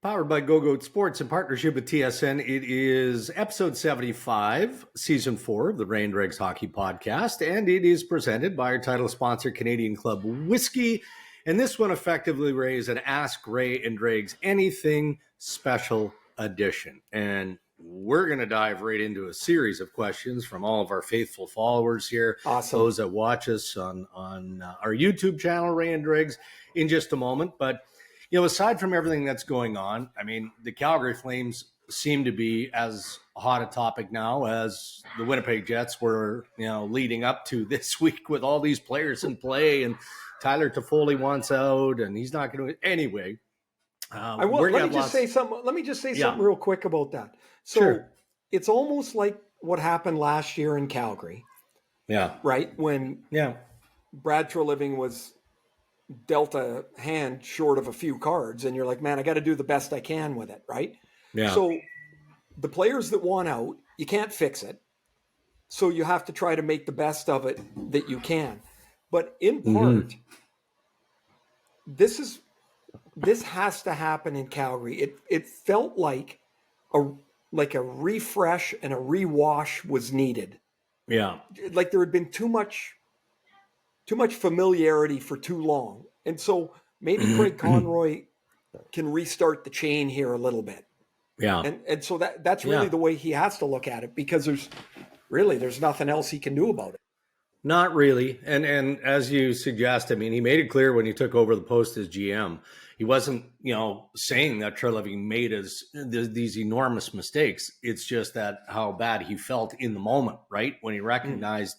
Powered by Go Sports in partnership with TSN. It is episode 75, season 4 of the Ray and Dregs Hockey Podcast, and it is presented by our title sponsor, Canadian Club Whiskey. And this one effectively, Ray, is an Ask Ray and Dregs Anything special edition. And we're going to dive right into a series of questions from all of our faithful followers here. Awesome. Those that watch us on our YouTube channel, Ray and Dregs, in just a moment. But you know, aside from everything that's going on, I mean, the Calgary Flames seem to be as hot a topic now as the Winnipeg Jets were, leading up to this week with all these players in play, and Tyler Toffoli wants out, and he's not going to anyway. Let me just say something real quick about that. So Sure. It's almost like what happened last year in Calgary. Yeah. Right? When Brad Treliving was dealt a hand short of a few cards, and you're like, man, I got to do the best I can with it, right? Yeah. So the players that want out, you can't fix it. So you have to try to make the best of it that you can. But in part, this has to happen in Calgary. It felt like a refresh and a rewash was needed. Yeah. Like there had been too much familiarity for too long. And so maybe Craig Conroy can restart the chain here a little bit. Yeah. And so that's really the way he has to look at it, because there's nothing else he can do about it. Not really. And as you suggest, I mean, he made it clear when he took over the post as GM, he wasn't, saying that Treliving made these enormous mistakes. It's just that how bad he felt in the moment, right? When he recognized,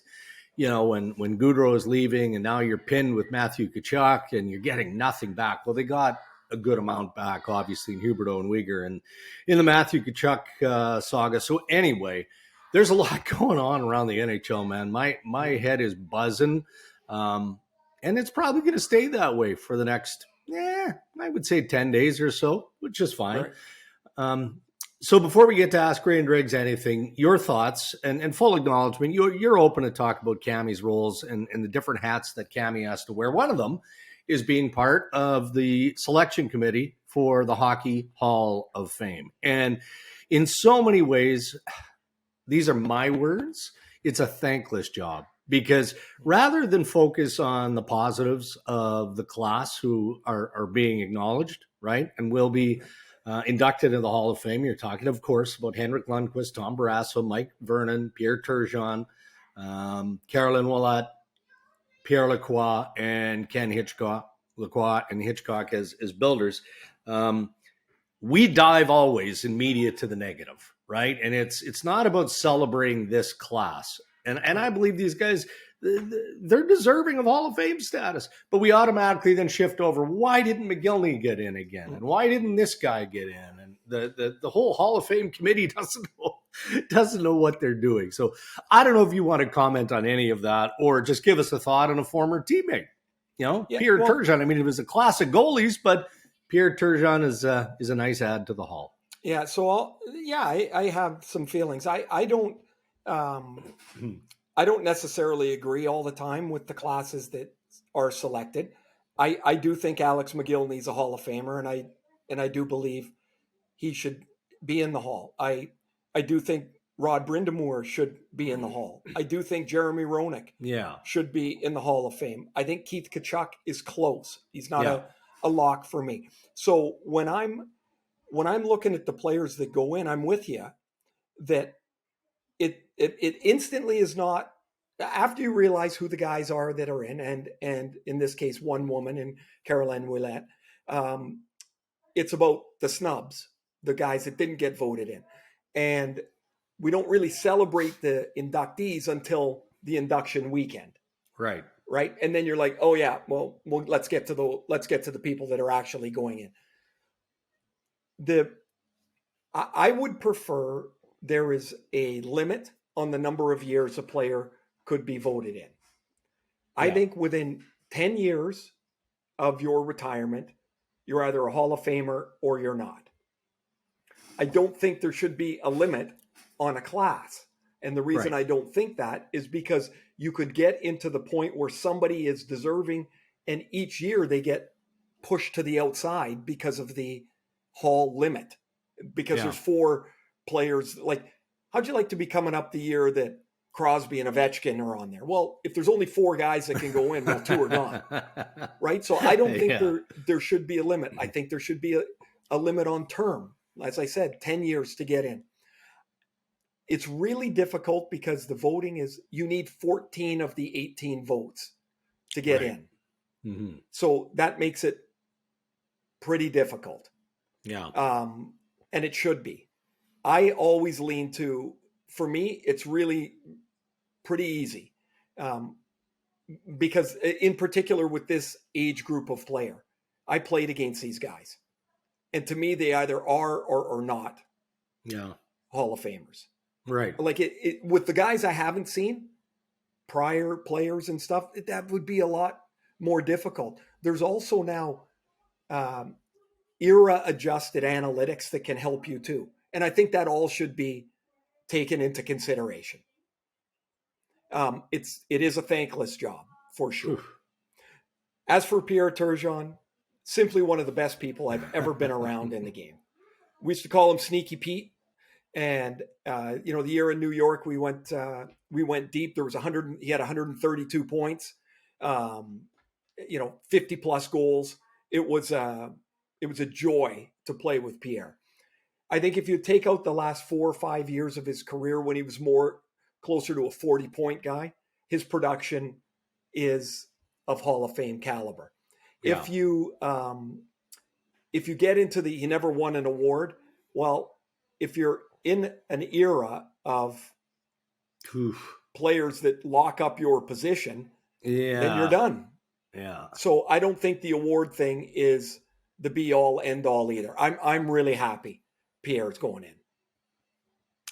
when Gaudreau is leaving and now you're pinned with Matthew Tkachuk and you're getting nothing back. Well, they got a good amount back, obviously, in Huberdeau and Uyghur and in the Matthew Tkachuk saga. So anyway, there's a lot going on around the NHL, man. My head is buzzing, and it's probably going to stay that way for the next, I would say 10 days or so, which is fine. Right. So before we get to Ask Ray and Dregs Anything, your thoughts and full acknowledgement, you're open to talk about Cammie's roles and the different hats that Cammie has to wear. One of them is being part of the selection committee for the Hockey Hall of Fame. And in so many ways, these are my words, it's a thankless job, because rather than focus on the positives of the class who are being acknowledged, right, and will be inducted into the Hall of Fame, you're talking, of course, about Henrik Lundqvist, Tom Barrasso, Mike Vernon, Pierre Turgeon, Caroline Ouellet, Pierre Lacroix, and Ken Hitchcock, Lacroix and Hitchcock as builders. We dive always in media to the negative, right? And it's not about celebrating this class. And I believe these guys, they're deserving of Hall of Fame status. But we automatically then shift over, why didn't McGillney get in again? And why didn't this guy get in? And the whole Hall of Fame committee doesn't know what they're doing. So I don't know if you want to comment on any of that or just give us a thought on a former teammate. Pierre Turgeon. I mean, it was a class of goalies, but Pierre Turgeon is a nice add to the Hall. Yeah. So I have some feelings. I don't necessarily agree all the time with the classes that are selected. I do think Alex McGillney's a Hall of Famer, and I do believe he should be in the Hall. I do think Rod Brind'Amour should be in the Hall. I do think Jeremy Roenick should be in the Hall of Fame. I think Keith Tkachuk is close. He's not a lock for me. So when I'm looking at the players that go in, I'm with you that it instantly is not, after you realize who the guys are that are in, and in this case, one woman in Caroline Ouellet, it's about the snubs, the guys that didn't get voted in. And we don't really celebrate the inductees until the induction weekend. Right. Right. And then you're like, oh yeah, well, let's get to the people that are actually going in. I would prefer there is a limit on the number of years a player could be voted in. I think within 10 years of your retirement, you're either a Hall of Famer or you're not. I don't think there should be a limit on a class. And the reason I don't think that is because you could get into the point where somebody is deserving and each year they get pushed to the outside because of the Hall limit because Yeah. there's 4 players. Like, how'd you like to be coming up the year that Crosby and Ovechkin are on there? Well, if there's only 4 guys that can go in, well, 2 are gone, right? So I don't think Yeah. there should be a limit. I think there should be a limit on term. As I said, 10 years to get in. It's really difficult because the voting is, you need 14 of the 18 votes to get Right. in. Mm-hmm. So that makes it pretty difficult. Yeah. And it should be. I always lean to, for me, it's really pretty easy. Because in particular with this age group of player, I played against these guys. And to me, they either are or not Yeah. Hall of Famers. Right. Like with the guys I haven't seen, prior players and stuff, that would be a lot more difficult. There's also now era adjusted analytics that can help you too. And I think that all should be taken into consideration. It is a thankless job for sure. Oof. As for Pierre Turgeon, simply one of the best people I've ever been around in the game. We used to call him Sneaky Pete. And the year in New York, we went deep. There was he had 132 points, 50 plus goals. It was a joy to play with Pierre. I think if you take out the last 4 or 5 years of his career when he was more closer to a 40-point guy, his production is of Hall of Fame caliber. Yeah. If you get into he never won an award, well, if you're in an era of Oof. players that lock up your position, then you're done. Yeah. So I don't think the award thing is the be all end all either. I'm really happy Pierre's going in.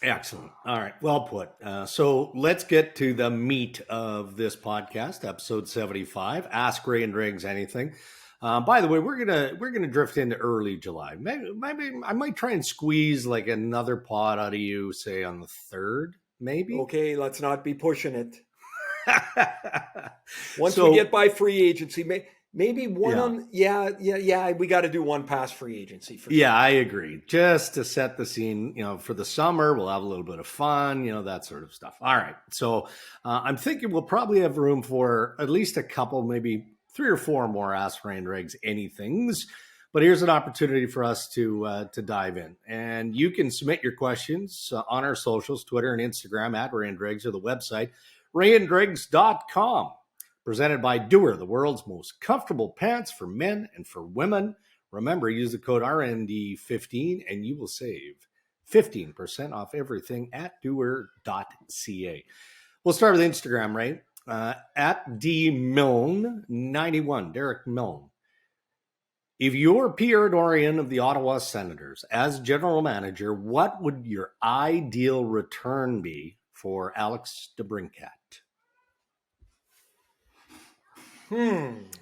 Excellent. All right. Well put. So let's get to the meat of this podcast, episode 75. Ask Ray and Dregs anything. By the way, we're gonna drift into early July. Maybe I might try and squeeze like another pod out of you, say on the 3rd, maybe. Okay, let's not be pushing it. Once we get by free agency, maybe one. We got to do one past free agency for sure. Yeah, I agree. Just to set the scene, for the summer, we'll have a little bit of fun, that sort of stuff. All right. So I'm thinking we'll probably have room for at least a couple, maybe 3 or 4 more Ask Ray and Dregs anythings. But here's an opportunity for us to dive in. And you can submit your questions on our socials, Twitter and Instagram at Ray and Dregs, or the website, rayanddregs.com. Presented by Doer, the world's most comfortable pants for men and for women. Remember, use the code RND15 and you will save 15% off everything at doer.ca. We'll start with Instagram, right? At DMilne91, Derek Milne. If you're Pierre Dorion of the Ottawa Senators as general manager, what would your ideal return be for Alex Debrincat?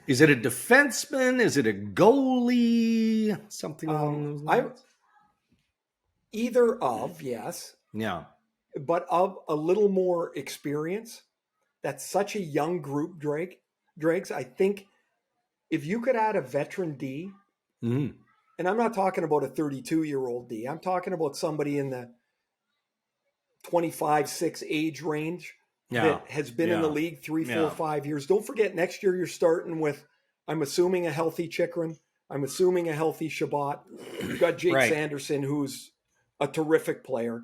Is it a defenseman? Is it a goalie? Something along those lines? Either of, yes. Yeah. But of a little more experience. That's such a young group, Dregs. I think if you could add a veteran D, and I'm not talking about a 32-year-old D, I'm talking about somebody in the 25-6 age range that has been in the league 3, 4, 5 years. Don't forget, next year you're starting with, I'm assuming, a healthy Chychrun. I'm assuming a healthy Shabbat. You've got Jake Sanderson, who's a terrific player.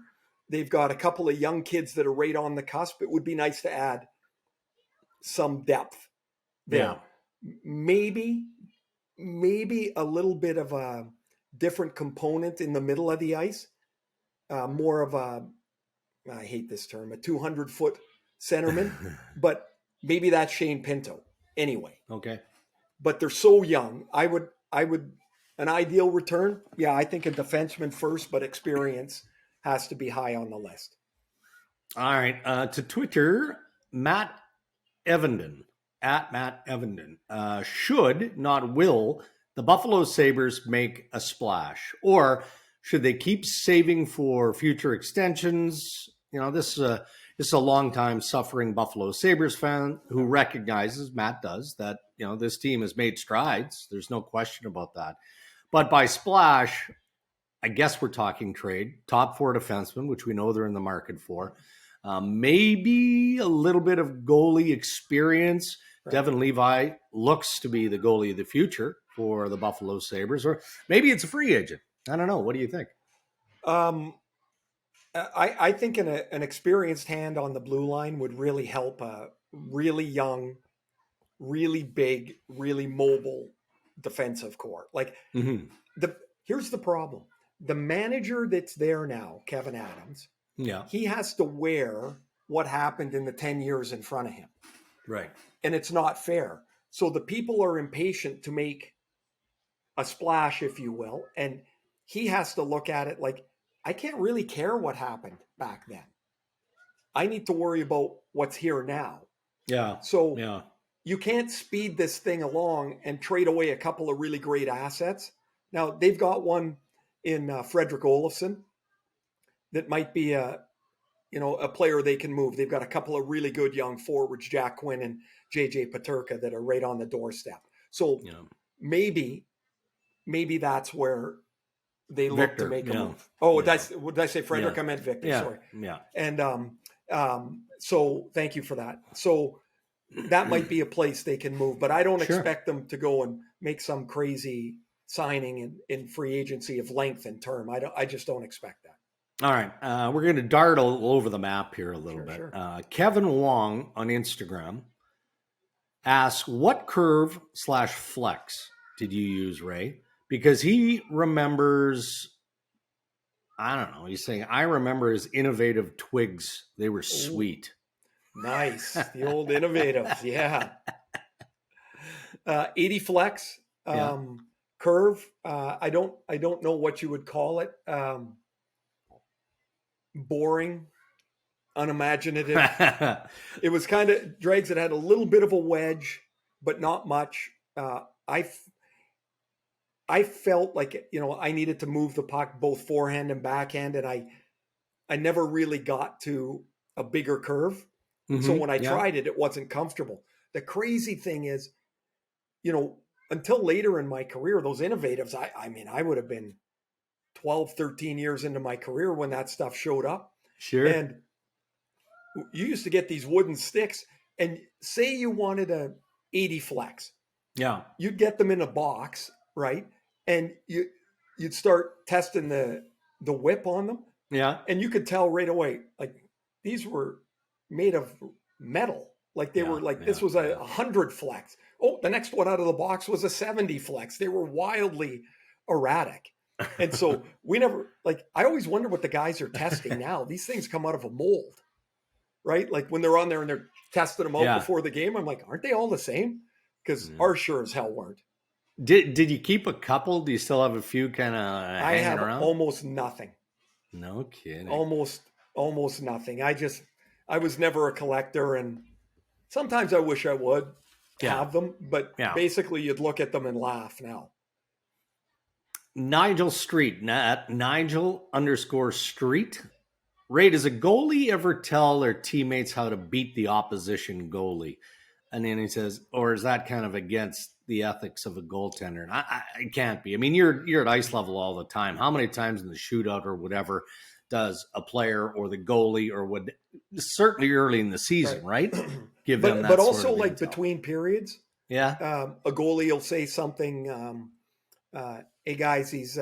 They've got a couple of young kids that are right on the cusp. It would be nice to add some depth there. Maybe a little bit of a different component in the middle of the ice. More of I hate this term, a 200-foot centerman, but maybe that's Shane Pinto anyway. Okay. But they're so young. I would an ideal return. Yeah, I think a defenseman first, but experience has to be high on the list. All right. To Twitter, Matt Evenden, at Matt Evenden. Should, not will, the Buffalo Sabres make a splash? Or should they keep saving for future extensions? This is a long-time suffering Buffalo Sabres fan who recognizes, Matt does, that this team has made strides. There's no question about that. But by splash, I guess we're talking trade. Top 4 defensemen, which we know they're in the market for. Maybe a little bit of goalie experience. Right. Devin Levi looks to be the goalie of the future for the Buffalo Sabres, or maybe it's a free agent. I don't know. What do you think? I think an experienced hand on the blue line would really help a really young, really big, really mobile defensive core. Like here's the problem. The manager that's there now, Kevin Adams, he has to wear what happened in the 10 years in front of him. Right. And it's not fair. So the people are impatient to make a splash, if you will. And he has to look at it like, I can't really care what happened back then. I need to worry about what's here now. Yeah. So you can't speed this thing along and trade away a couple of really great assets. Now, they've got one in Frederick Olofsson that might be a player they can move. They've got a couple of really good young forwards, Jack Quinn and JJ Peterka, that are right on the doorstep. So maybe that's where they look to make a move. Oh, did I say Frederick? I meant Victor. Yeah. Sorry. Yeah. And so thank you for that. So that might be a place they can move, but I don't expect them to go and make some crazy signing in free agency of length and term. I just don't expect that. All right. We're going to dart all over the map here a little bit. Sure. Kevin Wong on Instagram asks, what curve/flex did you use, Ray? Because he remembers, I don't know, he's saying, I remember his innovative twigs. They were sweet. Nice. The old innovatives. Yeah. 80 flex, curve. I don't know what you would call it. Boring, unimaginative. It was kind of Dregs that had a little bit of a wedge, but not much. I felt like, I needed to move the puck both forehand and backhand, and I never really got to a bigger curve. So when I tried it, it wasn't comfortable. The crazy thing is, until later in my career, those innovatives, I would have been 12, 13 years into my career when that stuff showed up. Sure. And you used to get these wooden sticks, and say you wanted a 80 flex. Yeah. You'd get them in a box, right? And you'd start testing the whip on them. Yeah. And you could tell right away, like, these were made of metal. Like they were like, this was a 100 flex. Oh, the next one out of the box was a 70 flex. They were wildly erratic. And so I always wonder what the guys are testing now. These things come out of a mold, right? Like when they're on there and they're testing them out before the game, I'm like, aren't they all the same? Because ours sure as hell weren't. Did you keep a couple? Do you still have a few kind of hanging around? I have almost nothing. No kidding. Almost nothing. I was never a collector, and sometimes I wish I would have them, but basically you'd look at them and laugh now. Nigel Street, Nigel_Street. Ray, does a goalie ever tell their teammates how to beat the opposition goalie? And then he says, or is that kind of against the ethics of a goaltender? And it can't be. I mean, you're at ice level all the time. How many times in the shootout or whatever does a player or the goalie or would certainly early in the season, right? Give them that but sort also of like intel. Between periods. Yeah. A goalie will say something, hey guys, he's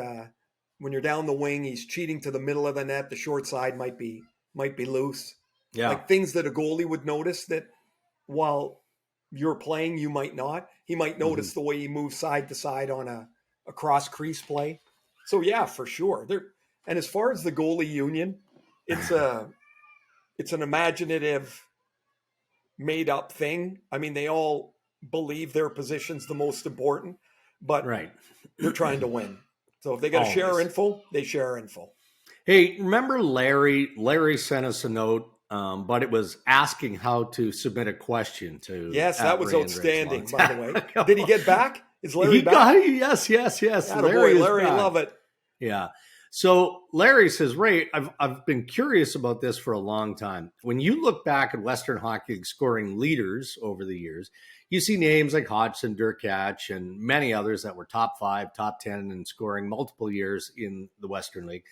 when you're down the wing, he's cheating to the middle of the net. The short side might be loose. Yeah. Like things that a goalie would notice that while you're playing, you might not. He might notice the way he moves side to side on a cross crease play. So yeah, for sure. And as far as the goalie union, it's an imaginative, made up thing. I mean, they all believe their position's the most important, but they're trying to win. So if they got to share info, they share info. Hey, remember Larry? Larry sent us a note, but it was asking how to submit a question to. Yes, that was outstanding, by the way. Did he get back? Is Larry back? Yes. Larry, love it. Yeah. So Larry says, Ray, I've been curious about this for a long time. When you look back at Western Hockey League scoring leaders over the years, you see names like Hodgson, Debrincat, and many others that were top 5, top 10 in scoring multiple years in the Western League.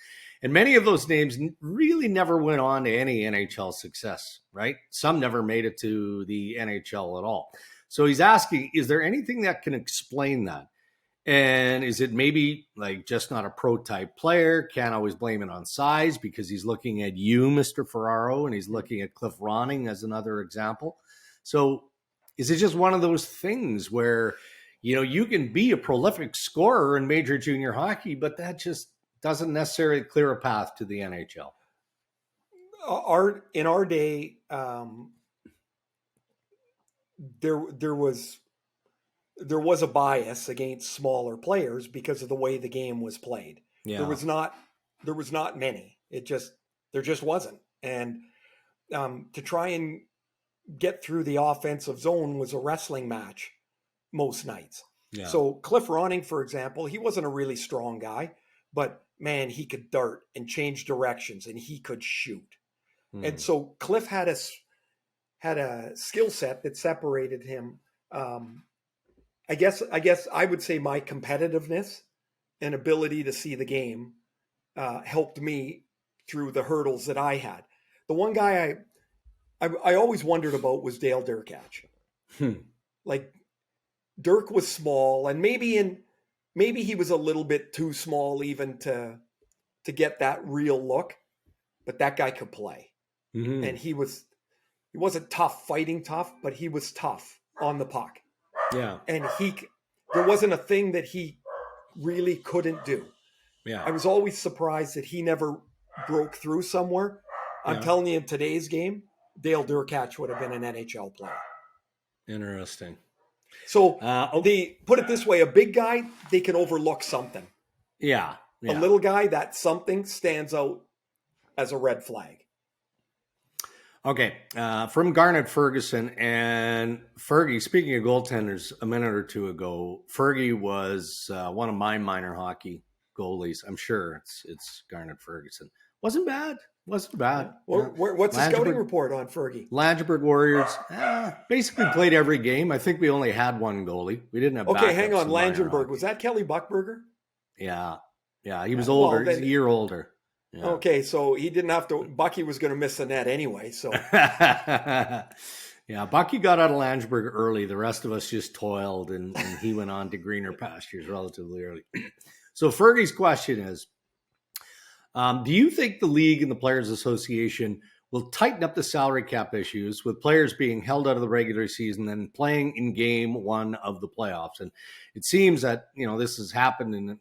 And many of those names really never went on to any NHL success, right? Some never made it to the NHL at all. So he's asking, is there anything that can explain that? And is it maybe like just not a pro-type player? Can't always blame it on size because he's looking at you, Mr. Ferraro, and he's looking at Cliff Ronning as another example. So is it just one of those things where, you can be a prolific scorer in major junior hockey, but that just doesn't necessarily clear a path to the NHL? In our day, there was a bias against smaller players because of the way the game was played. Yeah. There was not many. There just wasn't. And to try and get through the offensive zone was a wrestling match most nights. Yeah. So Cliff Ronning, for example, he wasn't a really strong guy, but man, he could dart and change directions and he could shoot. And so Cliff had a skill set that separated him. I guess I would say my competitiveness and ability to see the game helped me through the hurdles that I had. The one guy I always wondered about was Dale Debrincat. Like Dirk was small, and maybe he was a little bit too small even to get that real look, but that guy could play. Mm-hmm. And he wasn't fighting tough, but he was tough on the puck. Yeah. And there wasn't a thing that he really couldn't do. Yeah. I was always surprised that he never broke through somewhere. I'm telling you, in today's game, Dale Debrincat would have been an NHL player. Interesting. So they put it this way, a big guy, they can overlook something. Yeah. A little guy, that something stands out as a red flag. Okay, from Garnet Ferguson, and Fergie, speaking of goaltenders, a minute or two ago, Fergie was one of my minor hockey goalies. I'm sure it's Garnet Ferguson. Wasn't bad. What's the scouting report on Fergie? Langeberg Warriors basically played every game. I think we only had one goalie. We didn't have. Okay, hang on. Langeberg, was that Kelly Buchberger? Yeah, he was older. He's a year older. Yeah. Okay, so he didn't have to. Bucky was going to miss the net anyway. So yeah, Bucky got out of Langeberg early. The rest of us just toiled, and he went on to greener pastures relatively early. So Fergie's question is, do you think the league and the Players Association will tighten up the salary cap issues with players being held out of the regular season and playing in game one of the playoffs? And it seems that, this has happened in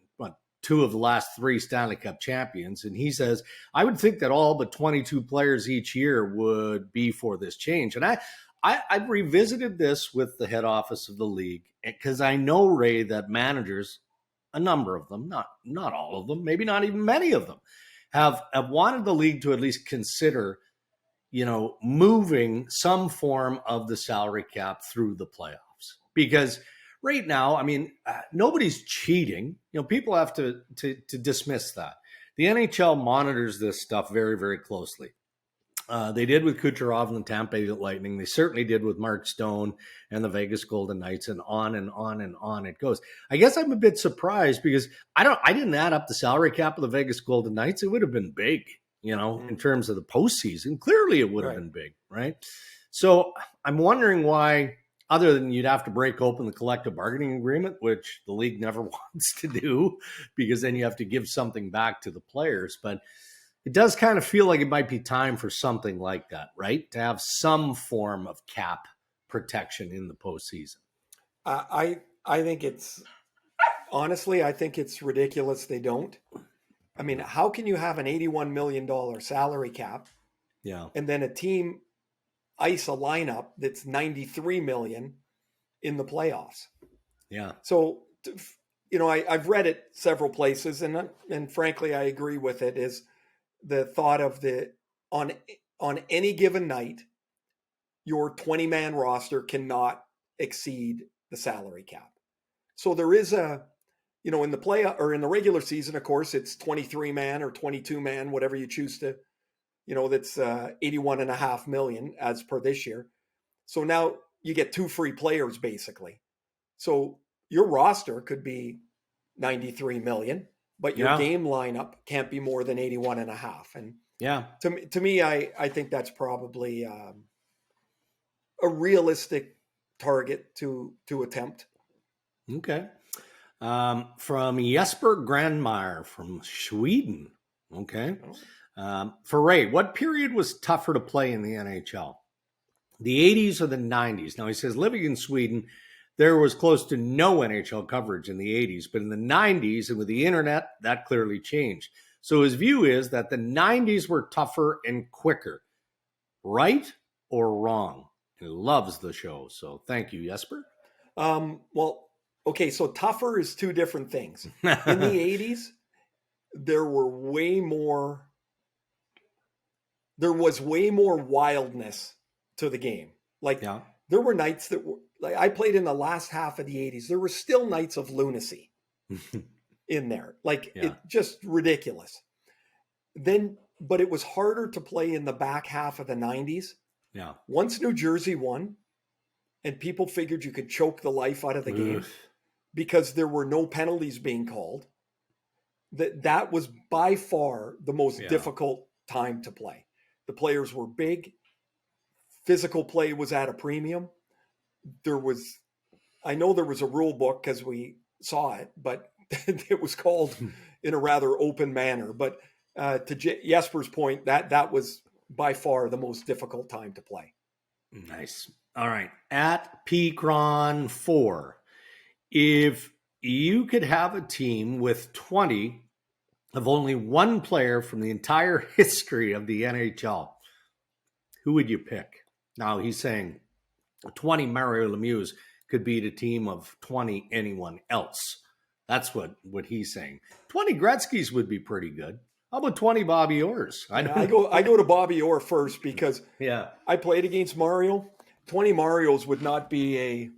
2 of the last 3 Stanley Cup champions. And he says, I would think that all but 22 players each year would be for this change. And I've revisited this with the head office of the league because I know, Ray, that managers, a number of them, not all of them, maybe not even many of them, have wanted the league to at least consider, moving some form of the salary cap through the playoffs. Because right now, nobody's cheating. People have to dismiss that. The NHL monitors this stuff very, very closely. They did with Kucherov and the Tampa Bay Lightning. They certainly did with Mark Stone and the Vegas Golden Knights, and on and on and on it goes. I guess I'm a bit surprised because I didn't add up the salary cap of the Vegas Golden Knights. It would have been big, in terms of the postseason. Clearly it would have been big, right? So I'm wondering why, other than you'd have to break open the collective bargaining agreement, which the league never wants to do, because then you have to give something back to the players. But it does kind of feel like it might be time for something like that, right? To have some form of cap protection in the postseason. I think it's ridiculous they don't. How can you have an $81 million salary cap? Yeah. And then a team ice a lineup that's $93 million in the playoffs? Yeah. So, I've read it several places, and frankly, I agree with it, is the thought of on any given night, your 20-man roster cannot exceed the salary cap. So there is in the play or in the regular season, of course, it's 23-man or 22-man, whatever you choose to, that's $81.5 million as per this year. So now you get 2 free players basically. So your roster could be 93 million, but your game lineup can't be more than 81 and a half. And to me, I think that's probably a realistic target to attempt. Okay. From Jesper Grandmeyer from Sweden. Okay. For Ray, what period was tougher to play in the NHL? The 80s or the 90s? Now, he says, living in Sweden, there was close to no NHL coverage in the 80s, but in the 90s and with the internet, that clearly changed. So his view is that the 90s were tougher and quicker. Right or wrong? He loves the show. So thank you, Jesper. Well, okay, so tougher is 2 different things. In the 80s, there was way more wildness to the game. Like there were nights that were like, I played in the last half of the 80s. There were still nights of lunacy in there. Like it just ridiculous. But it was harder to play in the back half of the 90s. Yeah. Once New Jersey won and people figured you could choke the life out of the game because there were no penalties being called, that was by far the most difficult time to play. The players were big. Physical play was at a premium. I know there was a rule book because we saw it, but it was called in a rather open manner. But to Jesper's point, that was by far the most difficult time to play. Nice. All right. At PCron4, if you could have a team with 20 of only one player from the entire history of the NHL, who would you pick? Now, he's saying 20 Mario Lemieux could beat a team of 20 anyone else. That's what he's saying. 20 Gretzky's would be pretty good. How about 20 Bobby Orrs? I go to Bobby Orr first because I played against Mario. 20 Marios would not be a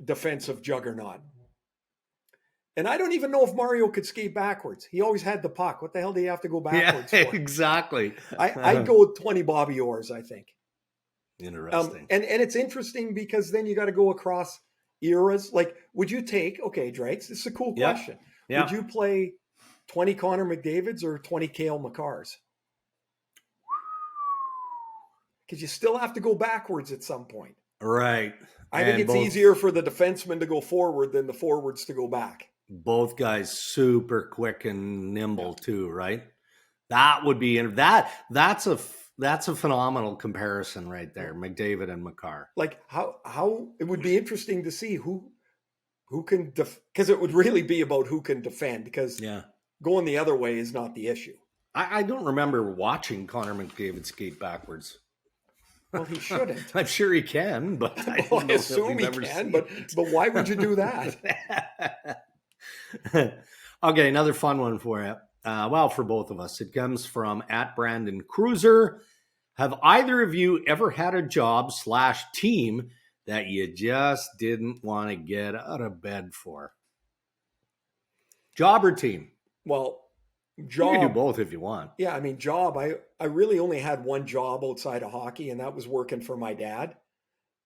defensive juggernaut. And I don't even know if Mario could skate backwards. He always had the puck. What the hell do you have to go backwards for? Exactly. I'd go with 20 Bobby Orrs, I think. Interesting. And it's interesting because then you got to go across eras. Like, would you take, okay, Dregs, this is a cool question. Yep. Would you play 20 Connor McDavids or 20 Cale Makars? Because you still have to go backwards at some point. Right. I think it's easier for the defensemen to go forward than the forwards to go back. Both guys super quick and nimble too, right? That would be that's a phenomenal comparison right there, McDavid and Makar. Like how it would be interesting to see who can because it would really be about who can defend, because going the other way is not the issue. I don't remember watching Connor McDavid skate backwards. Well, he shouldn't. I'm sure he can, but I assume he can. But why would you do that? Okay, another fun one for you. Well, for both of us. It comes from @Brandon Cruiser. Have either of you ever had a job / team that you just didn't want to get out of bed for? Job or team? Well, job. You can do both if you want. Yeah, I mean, job. I really only had one job outside of hockey, and that was working for my dad.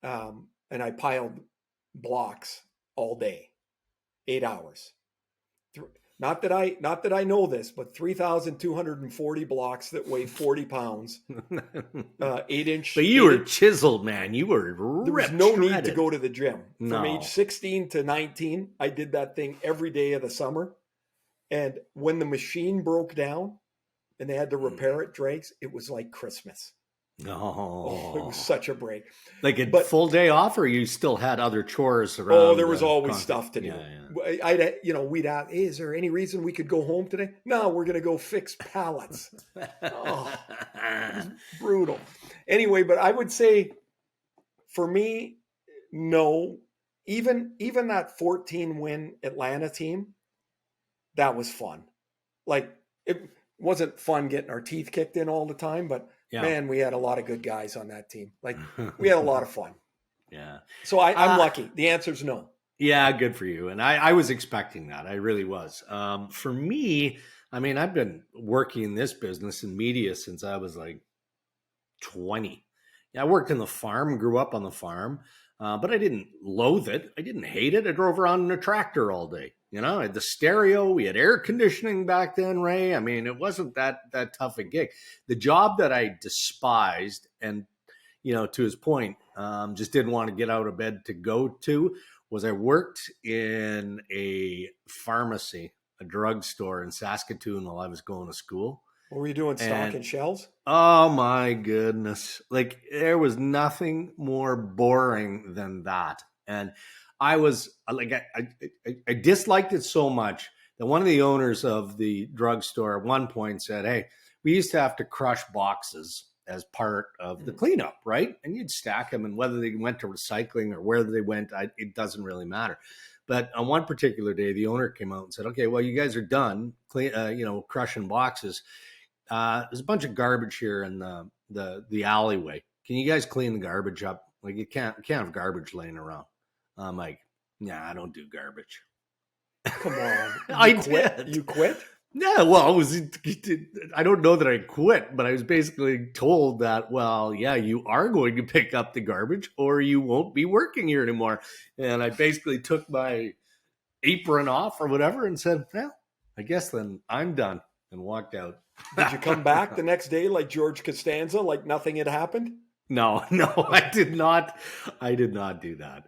And I piled blocks all day, 8 hours. Not that I know this, but 3,240 blocks that weigh 40 pounds, 8-inch. But you were chiseled, man. You were ripped. There was no need to go to the gym. From age 16 to 19, I did that thing every day of the summer. And when the machine broke down and they had to repair it, Dregs, it was like Christmas. Oh, it was such a break. Like a full day off, or you still had other chores around? Oh, there was always stuff to do. We'd ask, hey, is there any reason we could go home today? No, we're going to go fix pallets. It was brutal. Anyway, but I would say for me, no. Even that 14-win Atlanta team, that was fun. Like, it wasn't fun getting our teeth kicked in all the time, but man, we had a lot of good guys on that team. Like, we had a lot of fun. Yeah. So I'm lucky. The answer's no. Yeah, good for you. And I was expecting that. I really was. For me, I mean, I've been working in this business in media since I was like 20. Yeah, I worked in the farm, grew up on the farm. But I didn't loathe it. I didn't hate it. I drove around in a tractor all day. I had the stereo. We had air conditioning back then, Ray. I mean, it wasn't that tough a gig. The job that I despised and, to his point, just didn't want to get out of bed to go to was I worked in a pharmacy, a drugstore in Saskatoon while I was going to school. What were you doing, stocking shelves? Oh my goodness. Like there was nothing more boring than that. And I was like, I disliked it so much that one of the owners of the drugstore at one point said, hey, we used to have to crush boxes as part of the cleanup, right? And you'd stack them, and whether they went to recycling or where they went, it doesn't really matter. But on one particular day, the owner came out and said, okay, well, you guys are done crushing boxes. There's a bunch of garbage here in the alleyway. Can you guys clean the garbage up? Like you can't have garbage laying around. I'm like, nah, I don't do garbage. Come on. I quit. You quit? Yeah, well, I don't know that I quit, but I was basically told that, well, yeah, you are going to pick up the garbage or you won't be working here anymore. And I basically took my apron off or whatever and said, well, I guess then I'm done, and walked out. Did you come back the next day like George Costanza, like nothing had happened? No, I did not. I did not do that.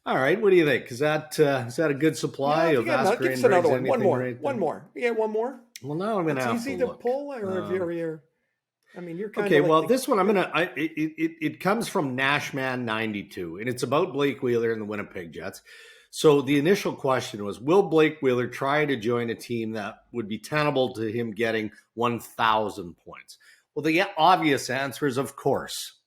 All right, what do you think? Is that a good supply of Asprey? Give us another one. One more. You get one more? Well, now I'm going to have to look. It's easy to pull, or you're kind okay. of Well, this one it comes from Nashman92, and it's about Blake Wheeler and the Winnipeg Jets. So the initial question was, will Blake Wheeler try to join a team that would be tenable to him getting 1,000 points? Well, the obvious answer is, of course.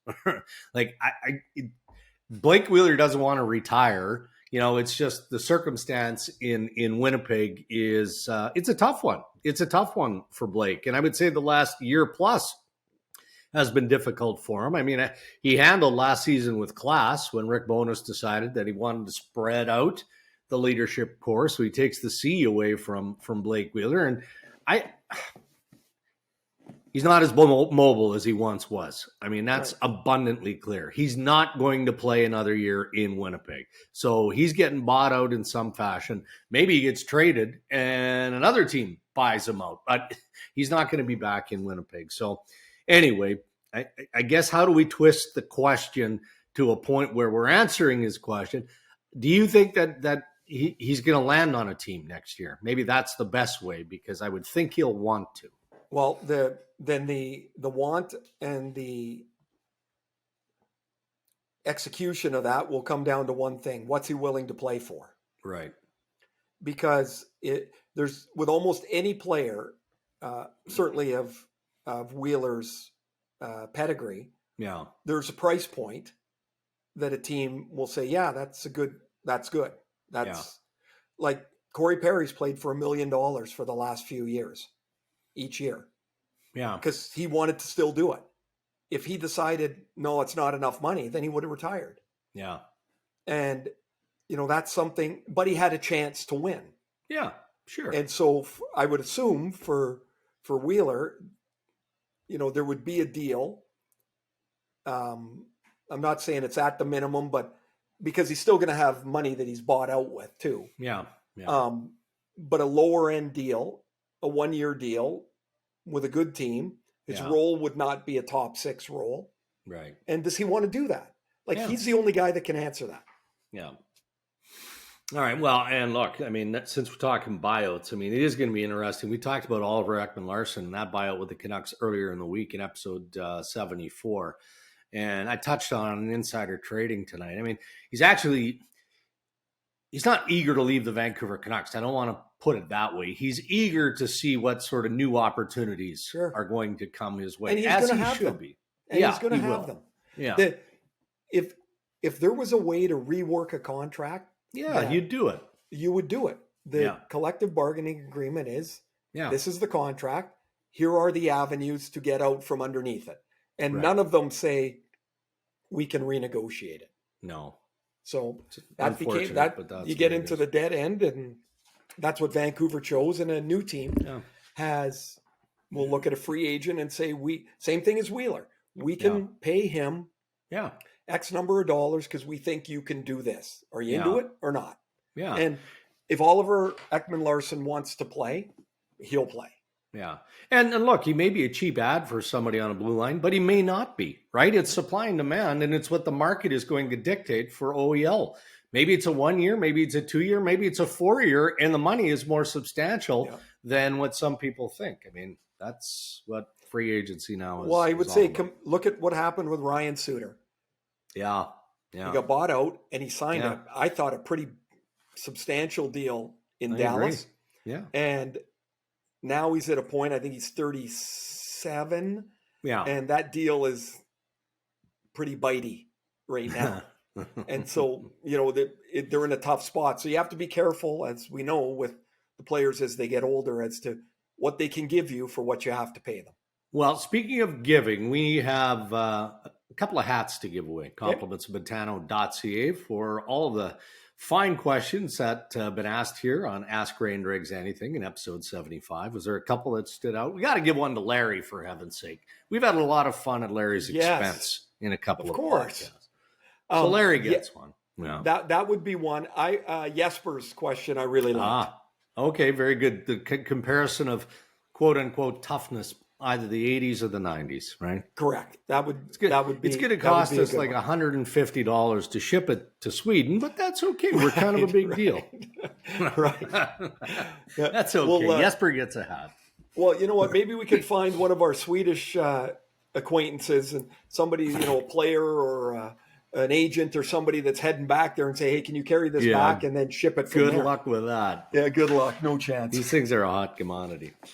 Blake Wheeler doesn't want to retire. It's just the circumstance in Winnipeg is it's a tough one. It's a tough one for Blake. And I would say the last year plus has been difficult for him. I mean, he handled last season with class when Rick Bowness decided that he wanted to spread out the leadership core. So he takes the C away from Blake Wheeler. And he's not as mobile as he once was. I mean, that's abundantly clear. He's not going to play another year in Winnipeg. So he's getting bought out in some fashion. Maybe he gets traded and another team buys him out, but he's not going to be back in Winnipeg. So anyway, I guess how do we twist the question to a point where we're answering his question? Do you think that he's going to land on a team next year? Maybe that's the best way, because I would think he'll want to. Well, then the want and the execution of that will come down to one thing: what's he willing to play for? Right. Because there's with almost any player, certainly of Wheeler's pedigree, there's a price point that a team will say, yeah, that's good. That's like Corey Perry's played for $1 million for the last few years. Each year. Yeah. Because he wanted to still do it. If he decided, no, it's not enough money, then he would have retired. Yeah. And, that's something, but he had a chance to win. Yeah, sure. And so I would assume for Wheeler, there would be a deal. I'm not saying it's at the minimum, but because he's still going to have money that he's bought out with too. Yeah. But a lower end deal, a 1-year deal with a good team. His role would not be a top 6 role. Right. And does he want to do that? He's the only guy that can answer that. Yeah. All right. Well, and look, I mean, since we're talking buyouts, I mean, it is going to be interesting. We talked about Oliver Ekman-Larsson and that buyout with the Canucks earlier in the week in episode 74. And I touched on an insider trading tonight. I mean, he's not eager to leave the Vancouver Canucks. I don't want to put it that way. He's eager to see what sort of new opportunities are going to come his way. And he's going to have them. And he's going to have them. Yeah. If there was a way to rework a contract, you'd do it. You would do it. The collective bargaining agreement is, this is the contract. Here are the avenues to get out from underneath it. And none of them say we can renegotiate it. No. So that became that you get into the dead end, and that's what Vancouver chose. And a new team will look at a free agent and say, same thing as Wheeler. We can pay him X number of dollars because we think you can do this. Are you into Yeah. it or not? Yeah. And if Oliver Ekman-Larsson wants to play, he'll play. Yeah. And look, he may be a cheap ad for somebody on a blue line, but he may not be, right? It's supply and demand, and it's what the market is going to dictate for OEL. Maybe it's a 1 year, maybe it's a 2 year, maybe it's a 4 year, and the money is more substantial than what some people think. I mean, that's what free agency now is. Well, I would say, about. look at what happened with Ryan Suter. Yeah. Yeah. He got bought out, and he signed I thought, a pretty substantial deal in Dallas. Agree. Yeah. And now he's at a point, I think he's 37. Yeah. And that deal is pretty bitey right now. And so, they're in a tough spot. So you have to be careful, as we know, with the players as they get older, as to what they can give you for what you have to pay them. Well, speaking of giving, we have a couple of hats to give away. Compliments of Botano.ca for all of the fine questions that have been asked here on Ask Ray and Dregs Anything in episode 75. Was there a couple that stood out? We got to give one to Larry, for heaven's sake. We've had a lot of fun at Larry's expense in a couple of podcasts. So Larry gets one. Yeah. That would be one. Jesper's question I really liked. Okay, very good. The comparison of quote unquote toughness, either the 80s or the 90s, right? Correct. It's going to cost us like $150 to ship it to Sweden, but that's okay. We're kind of a big deal. Right. That's okay. Jesper gets a hat. Well, you know what? Maybe we could find one of our Swedish acquaintances and somebody, a player or an agent or somebody that's heading back there and say, hey, can you carry this back and then ship it from there? Good luck with that. Yeah, good luck. No chance. These things are a hot commodity.